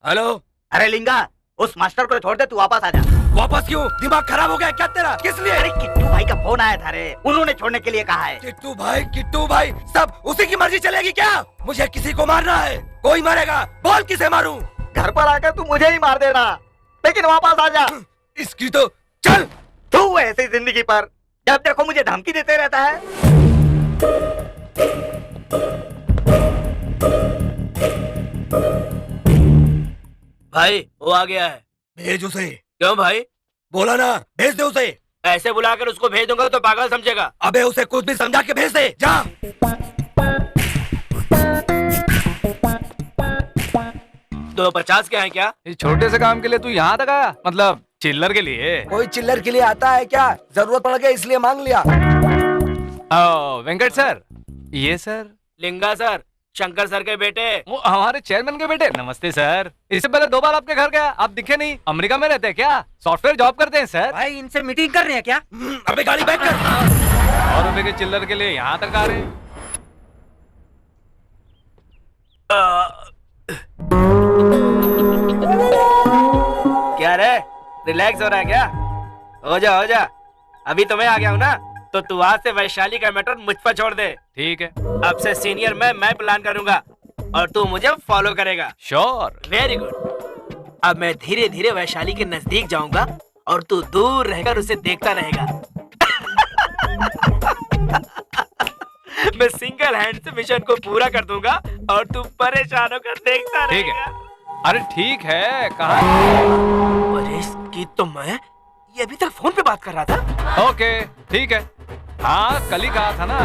Hello. अरे लिंगा, उस master को छोड़ दे, तू वापस आ जा। वापस क्यों? दिमाग खराब हो गया क्या तेरा? किस लिए? अरे किट्टू भाई का फोन आया था रे, उन्होंने छोड़ने के लिए कहा है। किट्टू भाई सब उसी की मर्जी चलेगी क्या? मुझे किसी को मारना है, कोई मारेगा, बोल किसे मारूं? घर पर आकर तू मुझे ही मार देना, लेकिन वापस आ जा। इसकी तो चल। तू ऐसी जिंदगी पर जब देखो मुझे धमकी देते रहता है। भाई वो आ गया है। भेज उसे। क्यों भाई? बोला ना, भेज दे उसे। ऐसे बुलाकर उसको भेज दूंगा तो पागल समझेगा। अबे उसे कुछ भी समझा के भेज दे, जा। 250 के हैं क्या? इस छोटे से काम के लिए तू यहाँ तक आया? मतलब चिल्लर के लिए? कोई चिल्लर के लिए आता है क्या? जरूरत पड़ गई इसलिए मांग लिया। वेंकट सर, ये सर लिंगा सर, शंकर सर के बेटे। वो हमारे चेयरमैन के बेटे। नमस्ते सर। इससे पहले 2 बार आपके घर गया, आप दिखे नहीं। अमेरिका में रहते हैं क्या? सॉफ्टवेयर जॉब करते हैं सर। भाई इनसे मीटिंग कर रहे हैं क्या? अबे गाड़ी बैठ कर। 100 रुपए के चिल्लर के लिए यहाँ तक आ रहे हैं। क्या रे, रिलैक्स हो रहा है क्या? हो जा। अभी तो मैं आ गया हूँ ना, तो तू आज से वैशाली का मैटर मुझ पर छोड़ दे। ठीक है। अब से सीनियर मैं प्लान करूंगा और तू मुझे फॉलो करेगा। श्योर। Very good. अब मैं धीरे धीरे वैशाली के नजदीक जाऊंगा और तू दूर रहकर उसे देखता रहेगा। मैं सिंगल हैंड से मिशन को पूरा कर दूंगा और तू परेशान होकर देखता ठीक है। रहेगा। अरे ठीक है, कहाँ? अरे इसकी तो मैं ये अभी तक फोन पे बात कर रहा था। ओके ठीक है। हाँ कल ही कहा था ना।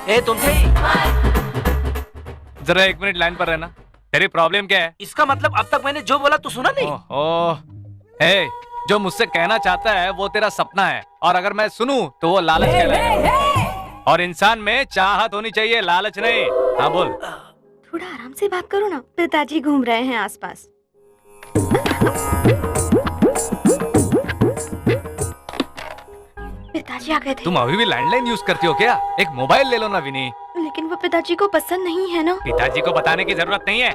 ए तुम थे ही? जरा 1 मिनट लाइन पर रहना। तेरी प्रॉब्लम क्या है? इसका मतलब अब तक मैंने जो बोला तू सुना नहीं? हे, जो मुझसे कहना चाहता है वो तेरा सपना है, और अगर मैं सुनूं तो वो लालच कहलाएगा। और इंसान में चाहत होनी चाहिए, लालच नहीं। हाँ बोल। थोड़ा आराम से बात करो ना, पिताजी घूम रहे हैं आसपास। पिताजी आ गए थे। तुम अभी भी लैंडलाइन यूज करती हो क्या? एक मोबाइल ले लो ना विनी। लेकिन वो पिताजी को पसंद नहीं है ना। पिताजी को बताने की जरूरत नहीं है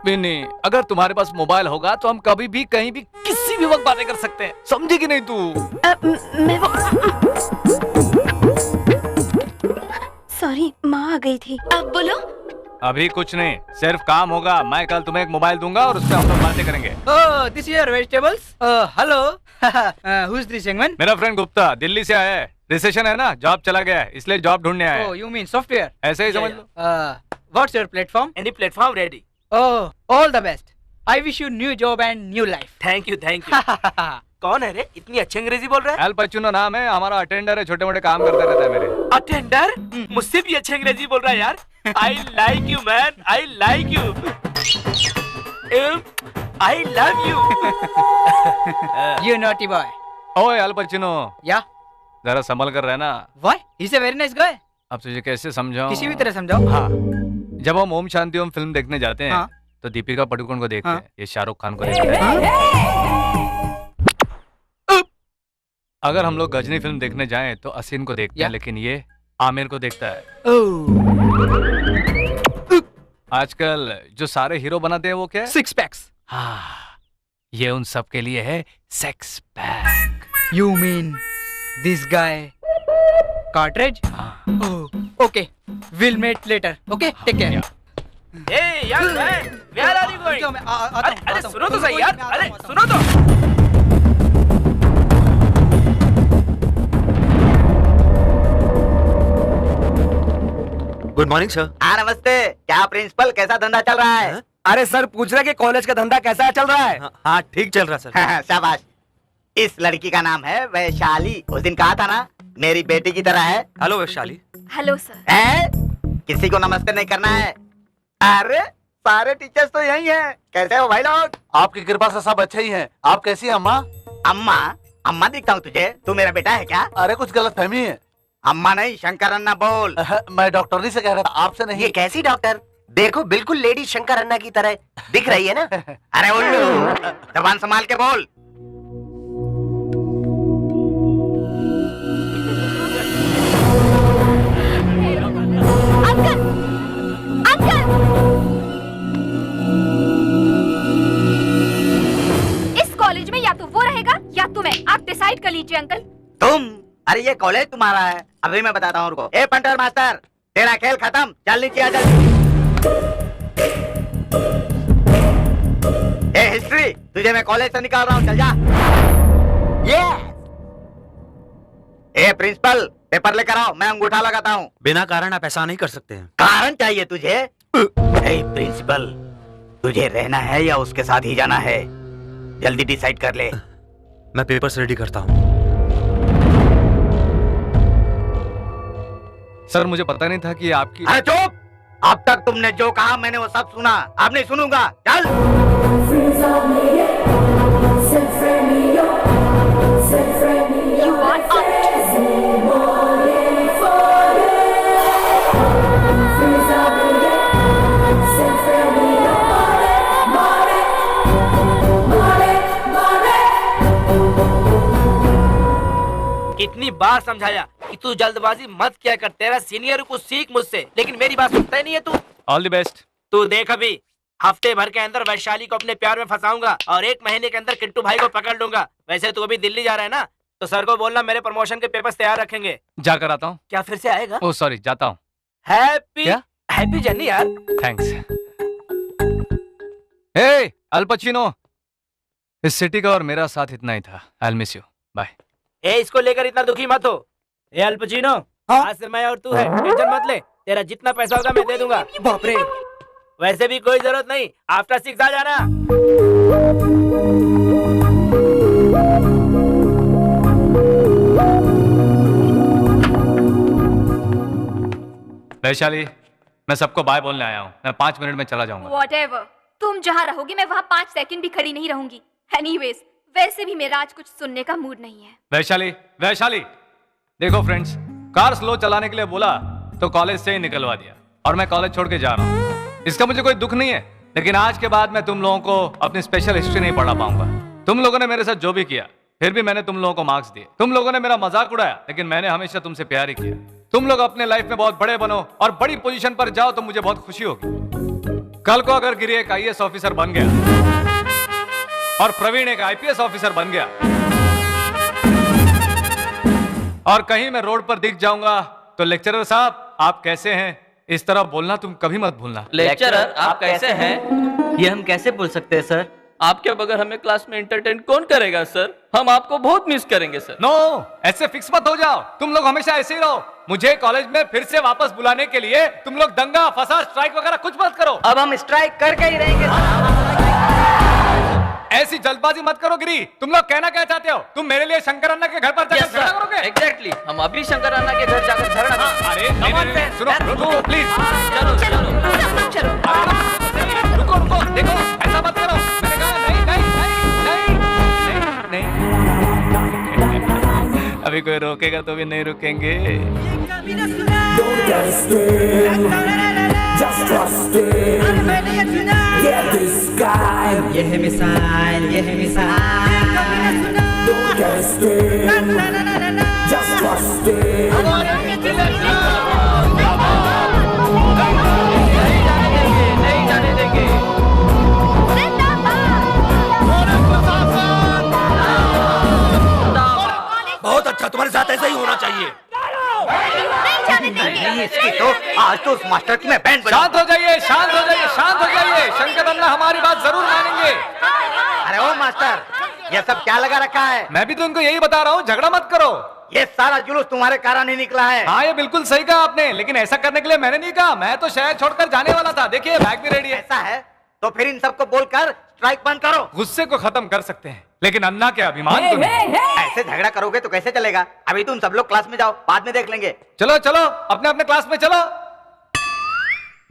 विनी। अगर तुम्हारे पास मोबाइल होगा तो हम कभी भी कहीं भी किसी भी वक्त बातें कर सकते हैं, समझेगी नहीं तू? मैं वो सॉरी, माँ आ गई थी। अब बोलो। अभी कुछ नहीं, सिर्फ काम होगा। मैं कल तुम्हें एक मोबाइल दूंगा और उससे हम लोग बातें करेंगे। Oh, this is your vegetables. Hello. Who is this young man? मेरा फ्रेंड गुप्ता दिल्ली से आया है। रिसेशन है ना, जॉब चला गया है, इसलिए जॉब ढूंढने आया Oh, है। you mean software? ऐसे ही समझ लो। What's your platform? Any platform ready. Oh, all the best. I wish you new job and new life. Thank you. कौन है रे, इतनी अच्छी अंग्रेजी बोल रहा है? एल पचुनो नाम है, हमारा अटेंडर है, छोटे मोटे काम करता रहता है मेरे। अटेंडर? मुझसे भी अच्छी अंग्रेजी बोल रहा है यार। I like you man, I like you, I love you. You naughty boy. ओए एल पचुनो, Yeah. जरा संभल कर रहना। Why? He's a very nice guy. अब तुझे कैसे समझाऊं? किसी भी तरह समझाओ। हाँ, जब हम ओम शांति ओम फिल्म देखने जाते हैं हाँ। तो दीपिका पादुकोण को देखते हाँ। हैं, ये शाहरुख खान को देखते हैं। अगर हम लोग गजनी फिल्म देखने जाएं तो असीन को देखते हैं, लेकिन ये आमिर को देखता है। आजकल जो सारे हीरो बनाते हैं वो क्या है? 6 packs. हाँ, ये उन सब के लिए है sex pack. You mean this guy? Cartridge? Oh, okay. We'll meet later. Okay, take care. Hey young man, where are you going? मैं आता हूँ, अरे आता हूँ। सुनो तो सही यार, मैं आता अरे हूँ, आता हूँ। सुनो तो। Good morning sir. हाँ नमस्ते। क्या प्रिंसिपल, कैसा धंधा चल रहा है? अरे सर पूछ रहे कि कॉलेज का धंधा कैसा चल रहा है? हाँ ठीक चल रहा सर। शाबाश। इस लड़की का नाम है वैशाली। उस दिन कहा था ना मेरी बेटी की तरह है। हेलो वैशाली। Hello sir. है? किसी को नमस्ते नहीं करना है। अरे सारे टीचर्स तो यही हैं। कैसे हो भाई लोग? आपकी कृपा से सब अच्छे ही हैं। आप कैसी हैं अम्मा? अम्मा? अम्मा दिखता हूँ तुझे? तू मेरा बेटा है क्या? अरे कुछ गलतफहमी है। अम्मा नहीं, शंकर अन्ना बोल। मैं डॉक्टरनी से कह रहा था, आपसे नहीं। ये कैसी डॉक्टर? देखो बिल्कुल लेडी शंकर अन्ना की तरह दिख रही है ना। अरे उल्लू, जबान संभाल के बोल। Uncle, uncle. तुम? अरे ये कॉलेज तुम्हारा है, अभी मैं बताता हूँ उनको। ए पंटर मास्टर, तेरा खेल खत्म, चल नीचे आ जल्दी। ए हिस्ट्री, तुझे मैं कॉलेज से निकाल रहा हूँ, चल जा। ए प्रिंसिपल, पेपर लेकर आओ, मैं अंगूठा लगाता हूँ। बिना कारण आप ऐसा नहीं कर सकते हैं। कारण चाहिए तुझे? ए प्रिंसिपल, तुझे रहना है या उसके साथ ही जाना है? जल्दी डिसाइड कर ले। मैं पेपर्स रेडी करता हूँ। सर मुझे पता नहीं था कि आपकी अरे चुप! अब तक तुमने जो कहा मैंने वो सब सुना, अब नहीं सुनूंगा, चल। You are out. कितनी बार समझाया कि तू जल्दबाजी मत किया कर, तेरा सीनियर कुछ सीख मुझसे, लेकिन मेरी बात सुनता ही नहीं है तू। All the best. तू देख, अभी हफ्ते भर के अंदर वैशाली को अपने प्यार में फंसाऊंगा और 1 महीने के अंदर किट्टू भाई को पकड़ लूंगा। वैसे तू अभी दिल्ली जा रहा है ना, तो सर को बोलना मेरे प्रमोशन के पेपर्स तैयार रखेंगे। जाकर आता हूँ। क्या फिर से आएगा? ओह सॉरी, जाता हूँ। हैप्पी क्या? हैप्पी जर्नी यार। थैंक्स। हे अल्पचिनो, इस सिटी का और मेरा साथ इतना ही था। I miss you, bye. ए, इसको लेकर इतना दुखी मत हो। ए अल्पचिनो, आज से मैं और तू है, टेंशन मत ले, तेरा जितना पैसा होगा मैं दे दूंगा। बाप रे। वैसे भी कोई जरूरत नहीं, आफ्टर 6 आ जाना। वैशाली, मैं सबको बाय बोलने आया हूँ। मैं 5 मिनट में चला जाऊंगा। Whatever. तुम जहाँ रहोगे मैं वहाँ 5 सेकंड भी खड़ी नहीं रहूंगी। Anyways, वैसे भी मेरा आज कुछ सुनने का मूड नहीं है। वैशाली, वैशाली, देखो फ्रेंड्स, कार स्लो चलाने के लिए बोला तो कॉलेज से ही निकलवा दिया और मैं कॉलेज छोड़ के जा रहा हूँ। इसका मुझे कोई दुख नहीं है, लेकिन आज के बाद मैं तुम लोगों को अपनी स्पेशल हिस्ट्री नहीं पढ़ा पाऊंगा। तुम लोगों ने मेरे साथ जो भी किया, फिर भी मैंने तुम लोगों को मार्क्स दिए। तुम लोगों ने मेरा मजाक उड़ाया, लेकिन मैंने हमेशा तुमसे प्यार ही किया। तुम लोग अपने लाइफ में बहुत बड़े बनो और बड़ी पोजीशन पर जाओ तो मुझे बहुत खुशी होगी। कल को अगर गिरी एक IAS ऑफिसर बन गया और प्रवीण एक IPS ऑफिसर बन गया और कहीं मैं रोड पर दिख जाऊंगा तो लेक्चरर साहब आप कैसे हैं, इस तरह बोलना तुम कभी मत भूलना। लेक्चरर आप कैसे हैं? ये हम कैसे बोल सकते हैं सर? आपके बगैर हमें क्लास में एंटरटेन कौन करेगा सर? हम आपको बहुत मिस करेंगे सर। नो, ऐसे फिक्स मत हो जाओ। तुम लोग हमेशा ऐसे ही रहो। मुझे कॉलेज में फिर से वापस बुलाने के लिए तुम लोग दंगा फसाद स्ट्राइक वगैरह कुछ मत करो। अब हम स्ट्राइक करके ही रहेंगे। ऐसी जल्दबाजी मत करो गिरी। तुम लोग कहना क्या चाहते हो? तुम मेरे लिए शंकर अन्ना के घर पर जाकर झगड़ा करोगे? एग्जैक्टली, हम अभी शंकर अन्ना के घर जाकर झगड़ा करेंगे। अरे नहीं, सुनो, रुको प्लीज। चलो चलो चलो। रुको रुको, देखो ऐसा मत करो। मैंने कहा नहीं नहीं नहीं नहीं नहीं। अभी कोई रोकेगा तो भी नहीं रुकेंगे। ये है मिसाइल, ये है मिसाइल। नहीं जाने देंगे। बहुत अच्छा, तुम्हारे साथ ऐसा ही होना चाहिए। नहीं इसकी तो आज तो उस मास्टर की मैं बैंड बजा। शांत हो जाइए, शांत हो जाइए, शांत हो जाइए। शंकर अन्ना हमारी बात जरूर मानेंगे। अरे ओ मास्टर, ये सब क्या लगा रखा है? मैं भी तो उनको यही बता रहा हूँ, झगड़ा मत करो। ये सारा जुलूस तुम्हारे कारण ही निकला है। हाँ ये बिल्कुल सही कहा आपने, लेकिन ऐसा करने के लिए मैंने नहीं कहा। मैं तो शहर छोड़कर जाने वाला था। देखिए बैग भी रेडी है। ऐसा है तो फिर इन सबको बोलकर स्ट्राइक बंद करो। गुस्से को खत्म कर सकते हैं, लेकिन अन्ना के अभिमान को नहीं। ऐसे झगड़ा करोगे तो कैसे चलेगा? अभी तुम सब लोग क्लास में जाओ, बाद में देख लेंगे। चलो चलो, अपने अपने क्लास में चलो।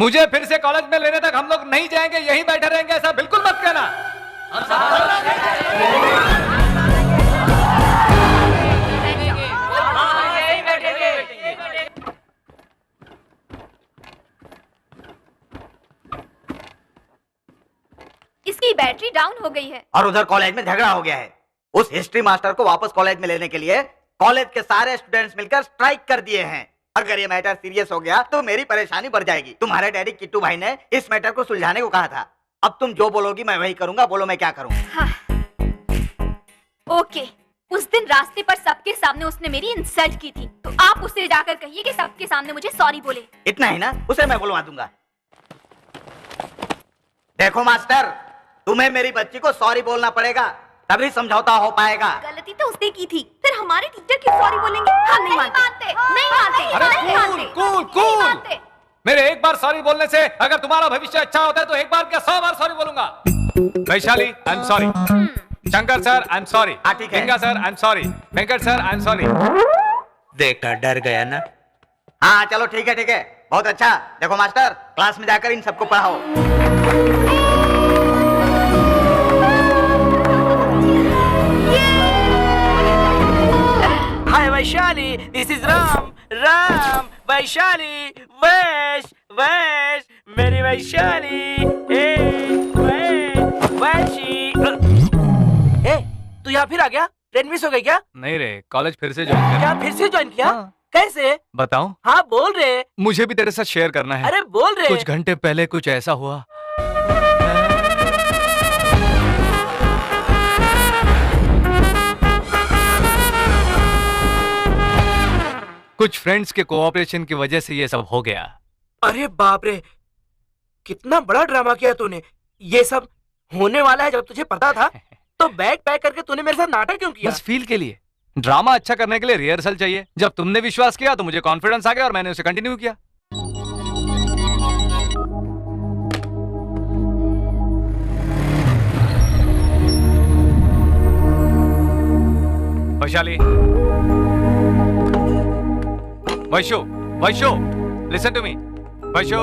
मुझे फिर से कॉलेज में लेने तक हम लोग नहीं जाएंगे, यहीं बैठे रहेंगे, ऐसा बिल्कुल मत कहना। इसकी बैटरी डाउन हो गई है। और उधर कॉलेज में झगड़ा हो गया है। उस हिस्ट्री मास्टर को वापस कॉलेज में लेने के लिए कॉलेज के सारे स्टूडेंट्स मिलकर स्ट्राइक कर दिए हैं। अगर ये मैटर सीरियस हो गया तो मेरी परेशानी बढ़ जाएगी। तुम्हारे डैडी किट्टू भाई ने इस मैटर को सुलझाने को कहा था। अब तुम जो बोलोगी मैं वही करूंगा। बोलो मैं क्या करूं? हाँ। ओके, उस दिन रास्ते पर सबके सामने उसने मेरी इंसल्ट की थी, तो आप उससे जाकर कहिए कि सबके सामने मुझे सॉरी बोले। इतना ही ना, उसे मैं बुलवा दूंगा। देखो मास्टर, तुम्हें मेरी बच्ची को सॉरी बोलना पड़ेगा, तभी समझौता हो पाएगा। गलती तो उसने की थी, फिर हमारे टीचर क्यों सॉरी बोलेंगे? हम नहीं मानते, नहीं मानते, अरे नहीं मानते, कूल नहीं कूल मानते। मेरे एक बार सॉरी बोलने से अगर तुम्हारा भविष्य अच्छा होता है तो एक बार क्या 100 बार सॉरी बोलूंगा। Vaishali I am sorry, Shankar sir I am sorry, हाँ, ठीक है। Ganga sir I am sorry, Venkat sir I am sorry. देखा, डर गया ना। हाँ चलो ठीक है, बहुत अच्छा। देखो मास्टर, क्लास में जाकर इन सबको पढ़ाओ। हाय वैशाली, दिस इज राम, राम, वैशाली, वैश, वैश, मेरी वैशाली, वैशी। तू यहाँ फिर आ गया? ट्रेन मिस हो गई क्या? नहीं रे, कॉलेज फिर से ज्वाइन कर। क्या फिर से ज्वाइन किया? हाँ। कैसे? बताऊं? हाँ बोल रहे। मुझे भी तेरे साथ शेयर करना है। अरे बोल रहे। कुछ घंटे पहले कुछ ऐसा हुआ। कुछ फ्रेंड्स के कोऑपरेशन की वजह से ये सब हो गया। अरे बाप रे, कितना बड़ा ड्रामा किया तूने। ये सब होने वाला है जब तुझे पता था तो बैग पैक करके तूने मेरे साथ नाटक क्यों किया? बस फील के लिए। ड्रामा अच्छा करने के लिए रिहर्सल चाहिए। जब तुमने विश्वास किया तो मुझे कॉन्फिडेंस आ गया और मैंने उसे कंटिन्यू किया। Vaishali, Vaishu, Vaishu, listen to me. Vaishu,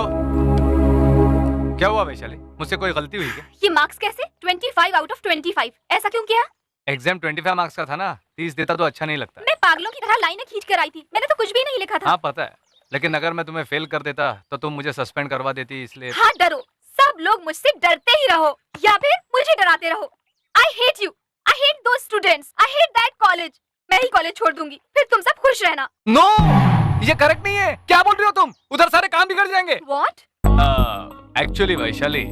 क्या हुआ वैशाली? मुझसे कोई गलती हुई क्या? ये मार्क्स कैसे? 25 आउट ऑफ 25, ऐसा क्यों किया? एग्जाम 25 मार्क्स का था ना, 30 देता तो अच्छा नहीं लगता। मैं पागलों की तरह लाइनें खींच कर आई थी, मैंने तो कुछ भी नहीं लिखा था। हाँ पता है, लेकिन अगर मैं तुम्हें फेल कर देता तो तुम मुझे सस्पेंड करवा देती, इसलिए। हाँ डरो, सब लोग मुझसे डरते ही रहो या फिर मुझे डराते रहो। I hate you, I hate those students, I hate that college. मैं ही कॉलेज छोड़ दूंगी, फिर तुम सब खुश रहना। नो, ये करेक्ट नहीं है। क्या बोल रही हो तुम? उधर सारे काम बिगड़ जाएंगे। व्हाट? एक्चुअली वैशाली,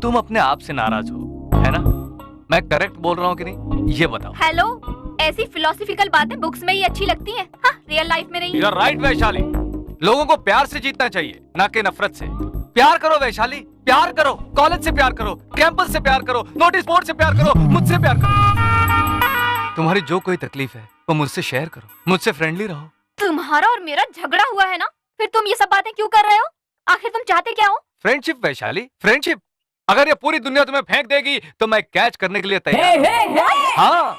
तुम अपने आप से नाराज हो, है ना? मैं करेक्ट बोल रहा हूँ कि नहीं, ये बताओ। हेलो, ऐसी फिलोसॉफिकल बातें बुक्स में ही अच्छी लगती हैं, हाँ, रियल लाइफ में नहीं। यू आर राइट वैशाली, लोगों को प्यार से जीतना चाहिए, ना कि नफरत से। प्यार करो वैशाली, प्यार करो, कॉलेज से प्यार करो, कैंपस से प्यार करो, नोटिस बोर्ड से प्यार करो, मुझसे प्यार करो। तुम्हारी जो कोई तकलीफ है वो मुझसे शेयर करो, मुझसे फ्रेंडली रहो। तुम्हारा और मेरा झगड़ा हुआ है ना, फिर तुम ये सब बातें क्यों कर रहे हो? आखिर तुम चाहते क्या हो? Friendship Vaishali, friendship. अगर ये पूरी दुनिया तुम्हें फेंक देगी तो मैं कैच करने के लिए तैयार हूं। हाँ,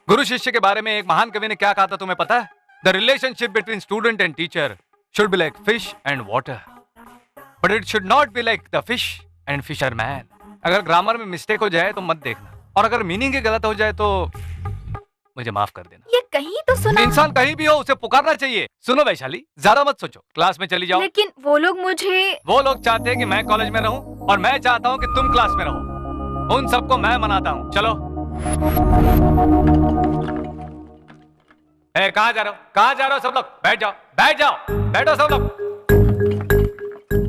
गुरु शिष्य के बारे में एक महान कवि ने क्या कहा था तुम्हें पता है? The relationship between student and teacher should be like fish and water, but it should not be like the fish and fisherman. अगर ग्रामर में मिस्टेक हो जाए तो मत देखना, और अगर मीनिंग ही गलत हो जाए तो मुझे माफ कर देना। ये कहीं तो सुना। इंसान कहीं भी हो उसे पुकारना चाहिए। सुनो वैशाली, ज्यादा मत सोचो, क्लास में चली जाओ। लेकिन वो लोग मुझे। वो लोग चाहते हैं कि मैं कॉलेज में रहूं और मैं चाहता हूं कि तुम क्लास में रहो। उन सबको मैं मनाता हूं। चलो। ए, कहां जा रहे हो? कहां जा रहे हो सब लोग? बैठ जाओ, बैठ जाओ, बैठो सब लोग।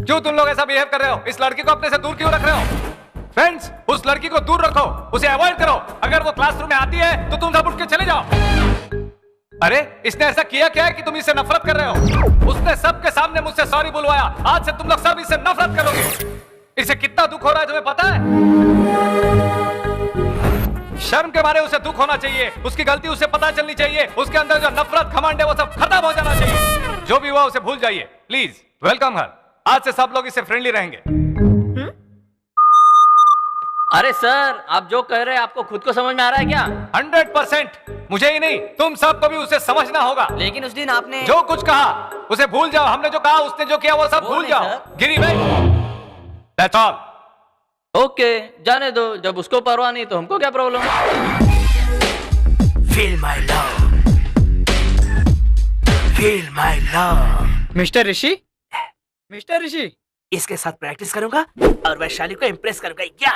क्यों तुम लोग ऐसा बिहेव कर रहे हो? इस लड़की को अपने से दूर क्यों रख रहे हो? फ्रेंड्स, उस लड़की को दूर रखो, उसे अवॉइड करो। अगर वो क्लासरूम में आती है तो तुम सब उठ के चले जाओ। अरे, इसने ऐसा किया क्या है कि तुम इससे नफरत कर रहे हो? उसने सबके सामने मुझसे सॉरी बुलवाया। आज से तुम लोग सब इससे नफरत करोगे। इसे कितना दुख हो रहा है तुम्हें पता है? शर्म के मारे उसे दुख होना चाहिए, उसकी गलती उसे पता चलनी चाहिए, उसके अंदर जो नफरत घमंड है वो सब खत्म हो जाना चाहिए। जो भी हुआ उसे भूल जाइए, प्लीज। वेलकम हर। आज से सब लोग इससे फ्रेंडली रहेंगे। अरे सर, आप जो कह रहे हैं आपको खुद को समझ में आ रहा है क्या? 100%। मुझे ही नहीं, तुम सबको भी उसे समझना होगा। लेकिन उस दिन आपने जो कुछ कहा उसे भूल जाओ। हमने जो कहा, उसने जो किया वो सब भूल जाओ। गिरी भाई, दैट्स ऑल। ओके, जाने दो। जब उसको परवाह नहीं तो हमको क्या problem? Feel my love, feel my love. Mister Rishi, mister Rishi, इसके साथ प्रैक्टिस करूंगा और वैशाली को इम्प्रेस करूंगा। या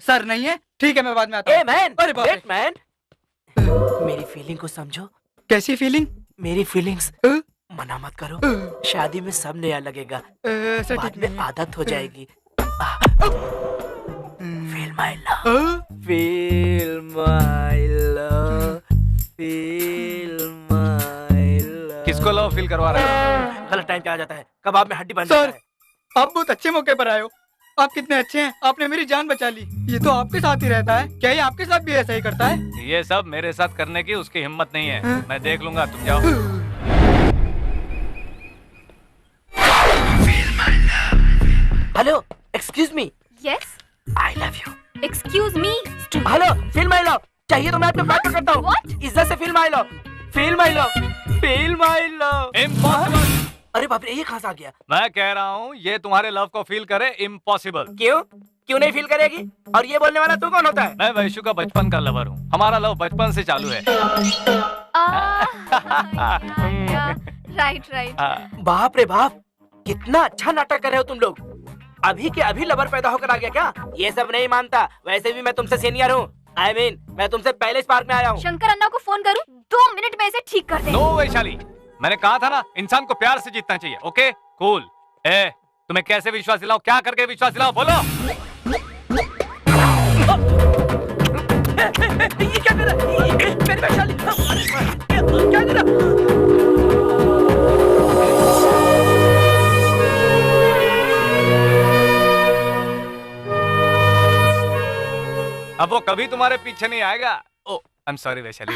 सर नहीं है? ठीक है, मैं बाद में आता हूँ। मैन, अरे बाप रे। वेट मैन, मेरी फीलिंग को समझो। कैसी फीलिंग? मेरी फीलिंग्स मना मत करो। शादी में सब नया लगेगा, ऐसा बाद ठीक में नहीं है। आदत हो जाएगी। Feel my love, feel my love, feel my love. किसको लव फील करवा रहे हो? गलत टाइम पे आ जाता है, कबाब में हड्डी बन सर, जाता है। आप बहुत अच्छे मौके पर आए हो। आप कितने अच्छे हैं, आपने मेरी जान बचा ली। ये तो आपके साथ ही रहता है, क्या ये आपके साथ भी ऐसा ही करता है? ये सब मेरे साथ करने की उसकी हिम्मत नहीं है। मैं देख लूंगा, तुम जाओ। Hello, excuse me, yes, I love you. Excuse me. Hello, feel my love. चाहिए तो मैं अपने बात करता हूँ। What? इज्जत से feel my love, feel my love, feel my love. Impossible. अरे बाप रे, ये कहाँ से आ गया? मैं कह रहा हूँ ये तुम्हारे लव को फील करे, इम्पॉसिबल। क्यों क्यों नहीं फील करेगी? और ये बोलने वाला तू कौन होता है? मैं वैशु का बचपन का लवर हूँ। हमारा लव बचपन से चालू है। Right right. बाप रे बाप, कितना अच्छा नाटक कर रहे हो तुम लोग। अभी के अभी लवर पैदा होकर आ गया क्या? ये सब नहीं मानता। वैसे भी मैं तुमसे सीनियर हूँ। I mean, मैं तुमसे पहले इस पार्क में आया हूँ। शंकर अन्ना को फोन करूं? 2 मिनट में इसे ठीक कर दे। नो वैशाली, मैंने कहा था ना, इंसान को प्यार से जीतना चाहिए। Okay cool. ए, तुम्हें कैसे विश्वास दिलाऊं, क्या करके विश्वास दिलाऊं, बोलो। ये क्या कर रहा है? मेरी वैशाली, क्या कर रहा है? अब वो कभी तुम्हारे पीछे नहीं आएगा। Oh, I am sorry Vaishali.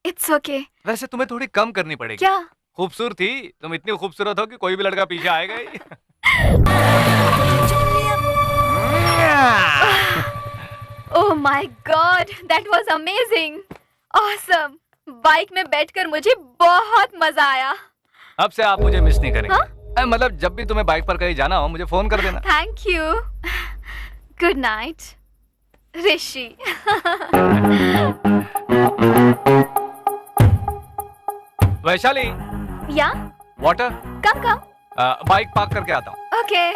It's okay. वैसे तुम्हें थोड़ी कम करनी पड़ेगी। क्या? खूबसूरत थी तुम, इतनी खूबसूरत हो कि कोई भी लड़का पीछे आएगा ही। Oh my god, that was amazing, awesome. Bike में बैठकर मुझे बहुत मजा आया। अब से आप मुझे मिस नहीं करेंगे। हाँ? मतलब जब भी तुम्हें बाइक पर कहीं जाना हो मुझे फोन कर देना। Thank you. गुड नाइट ऋषि। वैशाली, या वाटर। कम कम। बाइक पार्क करके आता हूँ। Okay.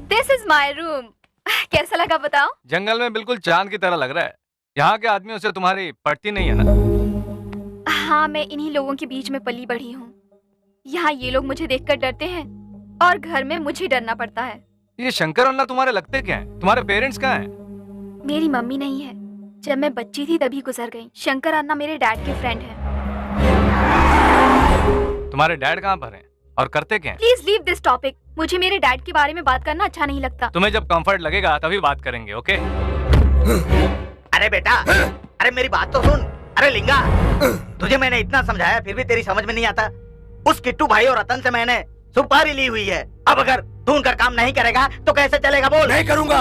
This is my room. कैसा लगा बताओ? जंगल में बिल्कुल चांद की तरह लग रहा है। यहाँ के आदमियों से तुम्हारी पड़ती नहीं है ना? हाँ, मैं इन्हीं लोगों के बीच में पली बढ़ी हूँ। यहाँ ये लोग मुझे देखकर डरते हैं और घर में मुझे डरना पड़ता है। ये शंकर अन्ना तुम्हारे लगते क्या हैं? तुम्हारे पेरेंट्स कहाँ हैं? मेरी मम्मी नहीं है, जब मैं बच्ची थी तभी गुजर गई। शंकर अन्ना मेरे डैड के फ्रेंड हैं। तुम्हारे डैड कहाँ पर हैं और करते क्या हैं? Please leave this topic. मुझे मेरे डैड के बारे में बात करना अच्छा नहीं लगता। तुम्हें जब कंफर्ट लगेगा तभी बात करेंगे, ओके? अरे बेटा, अरे मेरी बात तो सुन। अरे लिंगा, तुझे मैंने इतना समझाया फिर भी तेरी समझ में नहीं आता। उस किट्टू भाई और रतन से मैंने सुपारी ली हुई है। अब अगर तू उनका काम नहीं करेगा तो कैसे चलेगा बोल? नहीं करूंगा।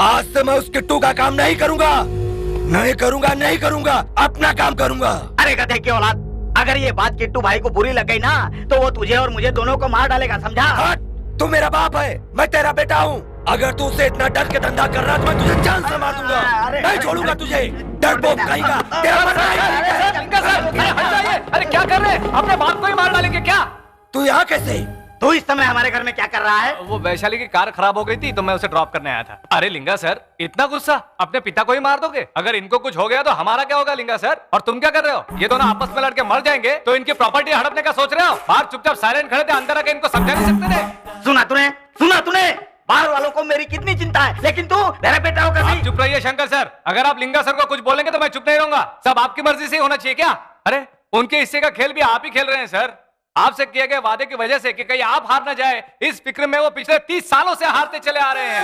आज से मैं उस किट्टू का काम नहीं करूंगा। नहीं करूंगा, नहीं करूंगा, अपना काम करूंगा। अरे गधे की औलाद, अगर ये बात किट्टू भाई को बुरी लग गई ना तो वो तुझे और मुझे दोनों को मार डालेगा, समझा? हट, तू मेरा बाप है, मैं तेरा बेटा हूँ। अगर तू उससे इतना डर के धंधा कर रहा तो मैं तुझे जान से मार दूंगा। नहीं छोड़ूंगा तुझे, डरपोक कहीं का। तेरा मरना ही। अरे क्या कर रहे हैं? अपने बाप को ही मार डालेंगे क्या? तू यहाँ कैसे? तू इस समय हमारे घर में क्या कर रहा है? वो वैशाली की कार खराब हो गई थी तो मैं उसे ड्रॉप करने आया था। अरे लिंगा सर, इतना गुस्सा? अपने पिता को ही मार दोगे? अगर इनको कुछ हो गया तो हमारा क्या होगा लिंगा सर? और तुम क्या कर रहे हो? ये दोनों आपस में लड़के मर जाएंगे तो इनकी प्रॉपर्टी हड़पने का सोच रहे हो? बाहर चुपचाप साइलेंट खड़े थे, अंदर आके इनको समझा नहीं सकते थे? सुना तूने? बाहर वालों को मेरी कितनी चिंता है, लेकिन तू मेरा बेटा होकर आप नहीं। चुप रहिए शंकर सर। अगर आप लिंगा सर को कुछ बोलेंगे तो मैं चुप नहीं रहूंगा। सब आपकी मर्जी से होना चाहिए क्या? अरे उनके हिस्से का खेल भी आप ही खेल रहे हैं सर। आपसे किए गए वादे की वजह से कि कहीं आप हार ना जाए, इस फिक्र में वो पिछले 30 सालों से हारते चले आ रहे हैं।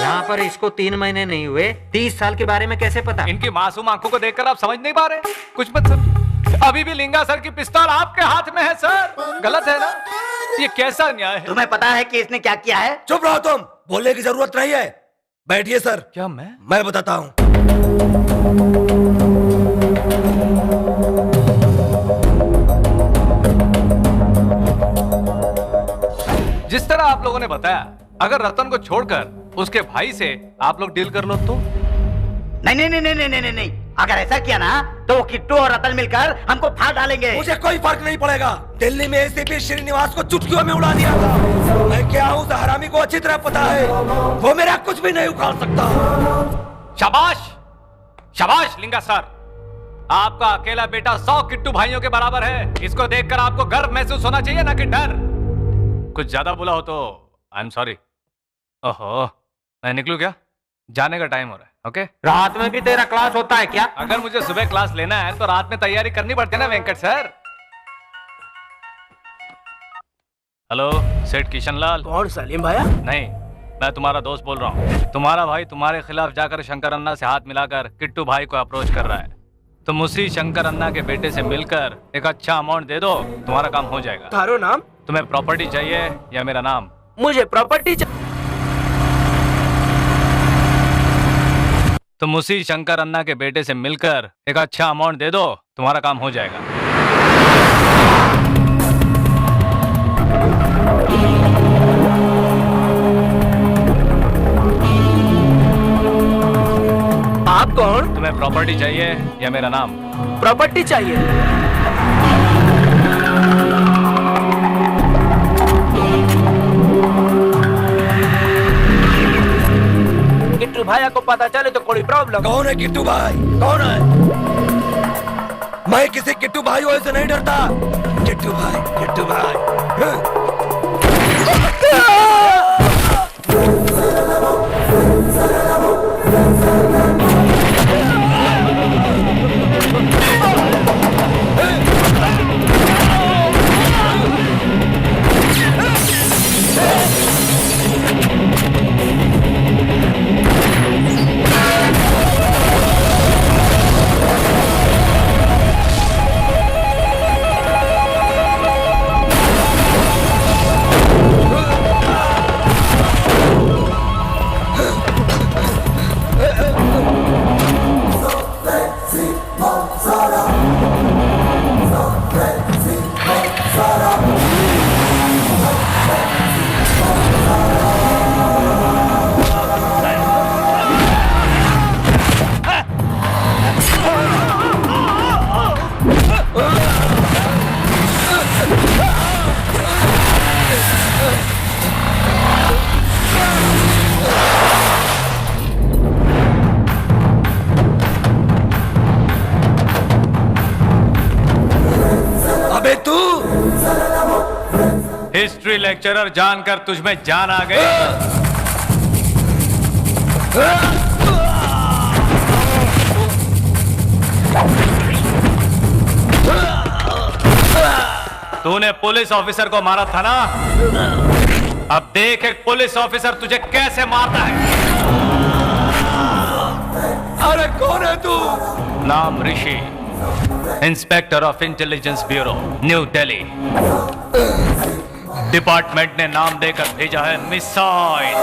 यहाँ पर इसको 3 महीने नहीं हुए, 30 साल के बारे में कैसे पता? इनकी मासूम आंखों को देखकर आप समझ नहीं पा रहे? कुछ मत समझ। अभी भी लिंगा सर की पिस्तौल आपके हाथ में है सर। गलत है ना? ये कैसा न्याय है? तुम्हें पता है कि इसने क्या किया है? चुप रहो तुम, बोलने की जरूरत नहीं है। बैठिए सर। क्या? मैं बताता हूँ। जिस तरह आप लोगों ने बताया, अगर रतन को छोड़कर उसके भाई से आप लोग डील कर लो तो? नहीं। अगर ऐसा किया ना तो वो किट्टू और रतन मिलकर हमको फाड़ डालेंगे। मुझे कोई फर्क नहीं पड़ेगा। दिल्ली में एसीपी श्रीनिवास को चुटकियों में उड़ा दिया था। मैं क्या हूँ हरामी को अच्छी तरह पता है। वो मेरा कुछ भी नहीं उखाड़ सकता। शाबाश, शाबाश लिंगा सर। आपका अकेला बेटा 100 किट्टू भाइयों के बराबर है। इसको देखकर आपको गर्व महसूस होना चाहिए ना कि डर। कुछ ज्यादा बुला हो तो आई एम सॉरी। ओहो, मैं निकलूं क्या? जाने का टाइम हो रहा है। ओके, रात में भी तेरा क्लास होता है क्या? अगर मुझे सुबह क्लास लेना है तो रात में तैयारी करनी पड़ती है ना वेंकट सर। हेलो, सेठ किशन लाल। कौन, सलीम भैया? नहीं, मैं तुम्हारा दोस्त बोल रहा हूँ। तुम्हारा भाई तुम्हारे खिलाफ जाकर शंकर अन्ना से हाथ मिलाकर किट्टू भाई को अप्रोच कर रहा है। तुम उसी शंकर अन्ना के बेटे से मिलकर एक अच्छा अमाउंट दे दो, तुम्हारा काम हो जाएगा। थारो नाम? तुम्हें प्रॉपर्टी चाहिए या मेरा नाम? मुझे प्रॉपर्टी तुम उसी शंकर अन्ना के बेटे से मिलकर एक अच्छा अमाउंट दे दो, तुम्हारा काम हो जाएगा। आप कौन? तुम्हें प्रॉपर्टी चाहिए या मेरा नाम? प्रॉपर्टी चाहिए। किट्टू भैया को पता चले तो कोई प्रॉब्लम? कौन है किट्टू भाई? कौन है? मैं किसी किट्टू भाई से नहीं डरता। किट्टू भाई, किट्टू भाई। हिस्ट्री लेक्चरर जानकर तुझमें जान आ गई। तूने पुलिस ऑफिसर को मारा था ना? अब देख एक पुलिस ऑफिसर तुझे कैसे मारता है। अरे कौन है तू? नाम Rishi, inspector of intelligence bureau, new Delhi. Department ने नाम देकर भेजा है मिसाइल।